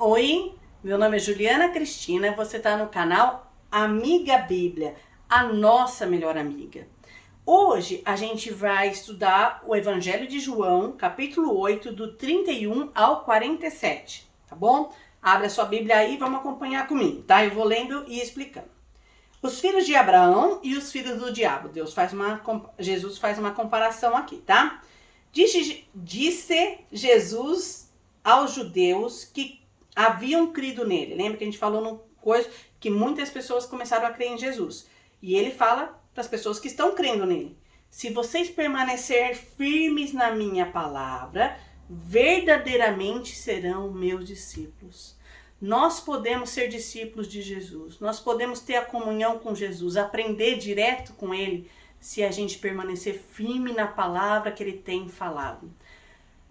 Oi, meu nome é Juliana Cristina, você está no canal Amiga Bíblia, a nossa melhor amiga. Hoje a gente vai estudar o Evangelho de João, capítulo 8, do 31 ao 47, tá bom? Abre a sua Bíblia aí e vamos acompanhar comigo, tá? Eu vou lendo e explicando. Os filhos de Abraão e os filhos do diabo. Jesus faz uma comparação aqui, tá? Disse Jesus aos judeus que haviam crido nele. Lembra que a gente falou no coisa que muitas pessoas começaram a crer em Jesus. E ele fala para as pessoas que estão crendo nele: se vocês permanecerem firmes na minha palavra, verdadeiramente serão meus discípulos. Nós podemos ser discípulos de Jesus. Nós podemos ter a comunhão com Jesus, aprender direto com ele, se a gente permanecer firme na palavra que ele tem falado.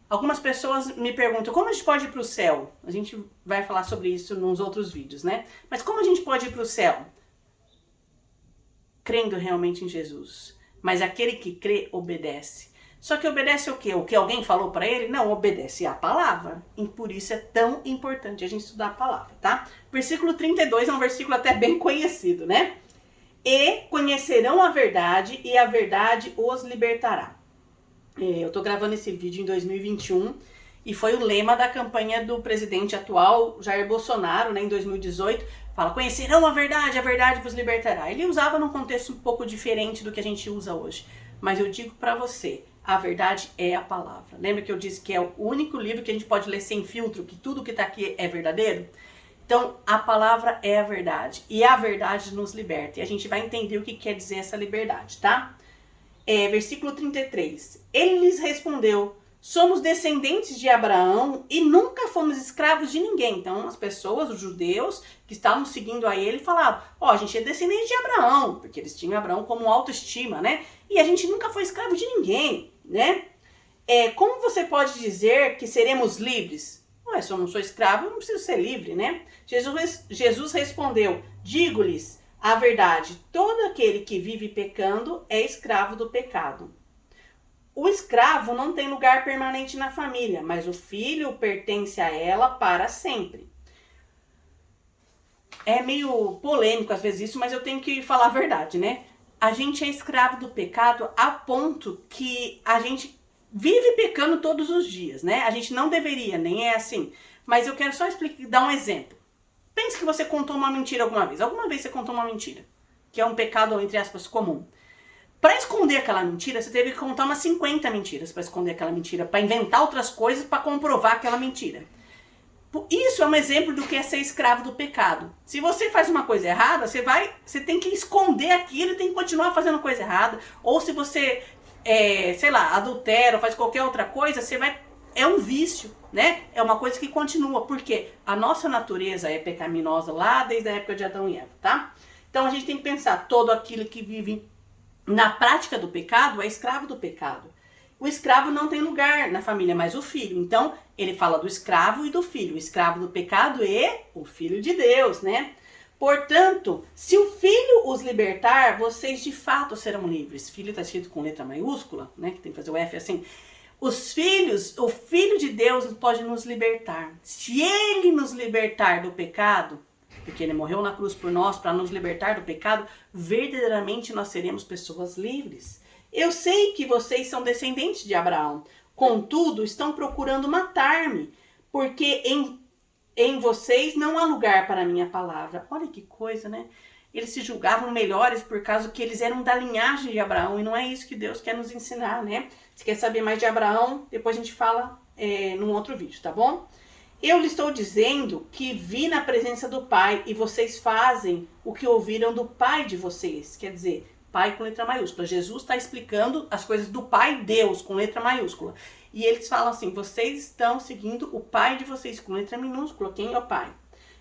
Algumas pessoas me perguntam, como a gente pode ir para o céu? A gente vai falar sobre isso nos outros vídeos, né? Mas como a gente pode ir para o céu? Crendo realmente em Jesus. Mas aquele que crê, obedece. Só que obedece o quê? O que alguém falou para ele? Não, obedece a palavra. E por isso é tão importante a gente estudar a palavra, tá? Versículo 32 é um versículo até bem conhecido, né? E conhecerão a verdade, e a verdade os libertará. Eu tô gravando esse vídeo em 2021 e foi o lema da campanha do presidente atual, Jair Bolsonaro, né, em 2018. Fala, conhecerão a verdade vos libertará. Ele usava num contexto um pouco diferente do que a gente usa hoje. Mas eu digo pra você, a verdade é a palavra. Lembra que eu disse que é o único livro que a gente pode ler sem filtro, que tudo que tá aqui é verdadeiro? Então, a palavra é a verdade. E a verdade nos liberta. E a gente vai entender o que quer dizer essa liberdade, tá? Versículo 33. Ele lhes respondeu: somos descendentes de Abraão e nunca fomos escravos de ninguém. Então, as pessoas, os judeus que estavam seguindo a ele, falavam: a gente é descendente de Abraão, porque eles tinham Abraão como autoestima, né? E a gente nunca foi escravo de ninguém, né? Como você pode dizer que seremos livres? Se eu não sou escravo, eu não preciso ser livre, né? Jesus respondeu: digo-lhes a verdade, todo aquele que vive pecando é escravo do pecado. O escravo não tem lugar permanente na família, mas o filho pertence a ela para sempre. É meio polêmico às vezes isso, mas eu tenho que falar a verdade, né? A gente é escravo do pecado a ponto que a gente vive pecando todos os dias, né? A gente não deveria, nem é assim. Mas eu quero só dar um exemplo. Pense que você contou uma mentira alguma vez. Alguma vez você contou uma mentira, que é um pecado, entre aspas, comum. Para esconder aquela mentira, você teve que contar umas 50 mentiras para esconder aquela mentira, para inventar outras coisas para comprovar aquela mentira. Isso é um exemplo do que é ser escravo do pecado. Se você faz uma coisa errada, você tem que esconder aquilo e tem que continuar fazendo coisa errada. Ou se você, adultera ou faz qualquer outra coisa, é um vício, né? É uma coisa que continua, porque a nossa natureza é pecaminosa lá desde a época de Adão e Eva, tá? Então a gente tem que pensar, todo aquilo que vive na prática do pecado é escravo do pecado. O escravo não tem lugar na família, mas o filho. Então ele fala do escravo e do filho. O escravo do pecado é o filho de Deus, né? Portanto, se o filho os libertar, vocês de fato serão livres. Filho está escrito com letra maiúscula, né? Que tem que fazer o F assim. O filho de Deus pode nos libertar. Se ele nos libertar do pecado, porque ele morreu na cruz por nós para nos libertar do pecado, verdadeiramente nós seremos pessoas livres. Eu sei que vocês são descendentes de Abraão, contudo estão procurando matar-me, porque em vocês não há lugar para a minha palavra. Olha que coisa, né? Eles se julgavam melhores por causa que eles eram da linhagem de Abraão. E não é isso que Deus quer nos ensinar, né? Se quer saber mais de Abraão, depois a gente fala num outro vídeo, tá bom? Eu lhe estou dizendo que vi na presença do Pai e vocês fazem o que ouviram do Pai de vocês. Quer dizer, Pai com letra maiúscula. Jesus está explicando as coisas do Pai Deus com letra maiúscula. E eles falam assim, vocês estão seguindo o Pai de vocês com letra minúscula. Quem é o Pai?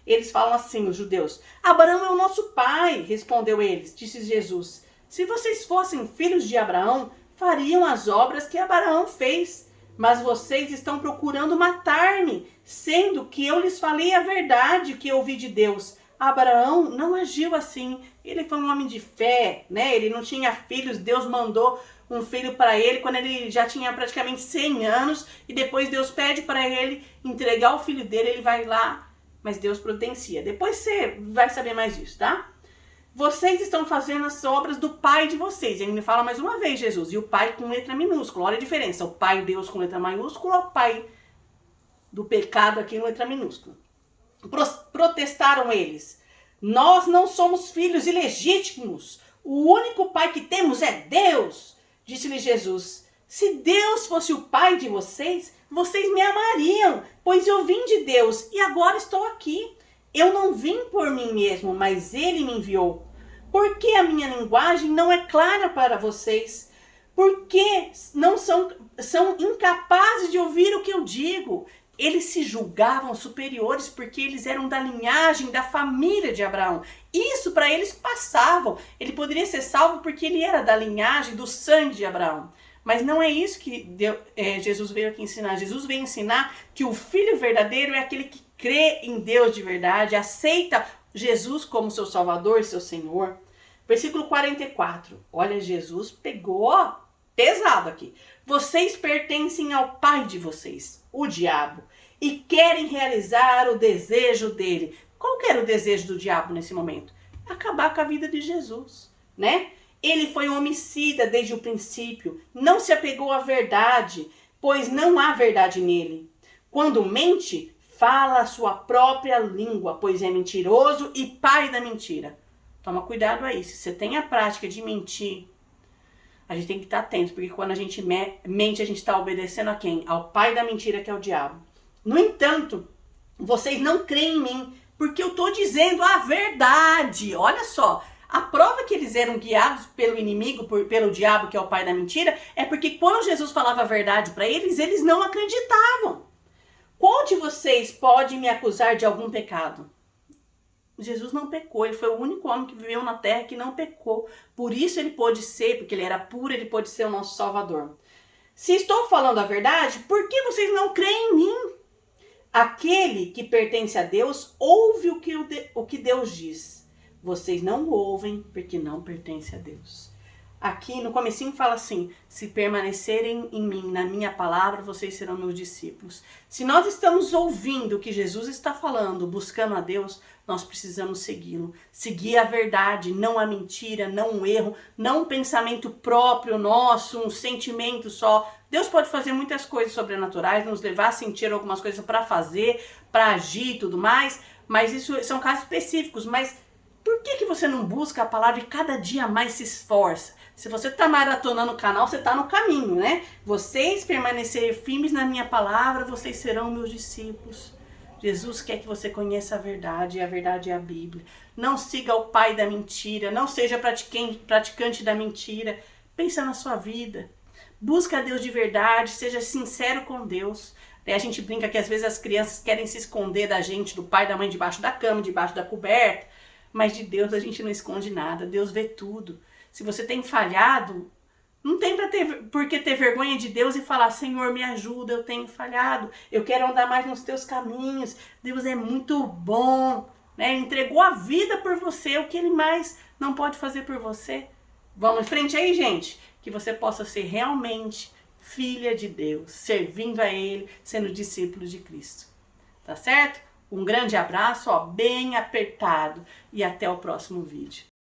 Eles falam assim, os judeus: Abraão é o nosso pai, respondeu eles. Disse Jesus: se vocês fossem filhos de Abraão, fariam as obras que Abraão fez. Mas vocês estão procurando matar-me, sendo que eu lhes falei a verdade que ouvi de Deus. Abraão não agiu assim. Ele foi um homem de fé, né? Ele não tinha filhos. Deus mandou um filho para ele quando ele já tinha praticamente 100 anos. E depois Deus pede para ele entregar o filho dele. Ele vai lá mas Deus providencia. Depois você vai saber mais disso, tá? Vocês estão fazendo as obras do pai de vocês. Ele me fala mais uma vez, Jesus. E o pai com letra minúscula. Olha a diferença. O pai Deus com letra maiúscula, o pai do pecado aqui com letra minúscula. Protestaram eles. Nós não somos filhos ilegítimos. O único pai que temos é Deus. Disse-lhe Jesus. Se Deus fosse o pai de vocês, vocês me amariam, pois eu vim de Deus e agora estou aqui. Eu não vim por mim mesmo, mas ele me enviou. Por que a minha linguagem não é clara para vocês? Por que não são incapazes de ouvir o que eu digo? Eles se julgavam superiores porque eles eram da linhagem, da família de Abraão. Isso para eles passavam. Ele poderia ser salvo porque ele era da linhagem, do sangue de Abraão. Mas não é isso que Jesus veio aqui ensinar. Jesus veio ensinar que o filho verdadeiro é aquele que crê em Deus de verdade, aceita Jesus como seu Salvador, seu Senhor. Versículo 44. Olha, Jesus pegou pesado aqui. Vocês pertencem ao pai de vocês, o diabo, e querem realizar o desejo dele. Qual que era o desejo do diabo nesse momento? Acabar com a vida de Jesus, né? Ele foi um homicida desde o princípio, não se apegou à verdade, pois não há verdade nele. Quando mente, fala a sua própria língua, pois é mentiroso e pai da mentira. Toma cuidado aí, se você tem a prática de mentir, a gente tem que estar atento, porque quando a gente mente, a gente está obedecendo a quem? Ao pai da mentira, que é o diabo. No entanto, vocês não creem em mim, porque eu estou dizendo a verdade. Olha só. A prova que eles eram guiados pelo inimigo, pelo diabo, que é o pai da mentira, é porque quando Jesus falava a verdade para eles, eles não acreditavam. Qual de vocês pode me acusar de algum pecado? Jesus não pecou, ele foi o único homem que viveu na terra que não pecou. Por isso ele pôde ser, porque ele era puro, ele pôde ser o nosso Salvador. Se estou falando a verdade, por que vocês não creem em mim? Aquele que pertence a Deus ouve o que Deus diz. Vocês não ouvem porque não pertencem a Deus. Aqui no comecinho fala assim, se permanecerem em mim, na minha palavra, vocês serão meus discípulos. Se nós estamos ouvindo o que Jesus está falando, buscando a Deus, nós precisamos segui-lo. Seguir a verdade, não a mentira, não o erro, não um pensamento próprio nosso, um sentimento só. Deus pode fazer muitas coisas sobrenaturais, nos levar a sentir algumas coisas para fazer, para agir e tudo mais, mas isso são casos específicos, mas por que você não busca a palavra e cada dia mais se esforça? Se você está maratonando o canal, você está no caminho, né? Vocês permanecerem firmes na minha palavra, vocês serão meus discípulos. Jesus quer que você conheça a verdade, e a verdade é a Bíblia. Não siga o pai da mentira, não seja praticante da mentira. Pensa na sua vida. Busca a Deus de verdade, seja sincero com Deus. A gente brinca que às vezes as crianças querem se esconder da gente, do pai e da mãe, debaixo da cama, debaixo da coberta. Mas de Deus a gente não esconde nada, Deus vê tudo. Se você tem falhado, não tem por que ter vergonha de Deus e falar, Senhor, me ajuda, eu tenho falhado, eu quero andar mais nos teus caminhos, Deus é muito bom, né? Ele entregou a vida por você, o que ele mais não pode fazer por você? Vamos em frente aí, gente, que você possa ser realmente filha de Deus, servindo a Ele, sendo discípulo de Cristo, tá certo? Um grande abraço, bem apertado, e até o próximo vídeo.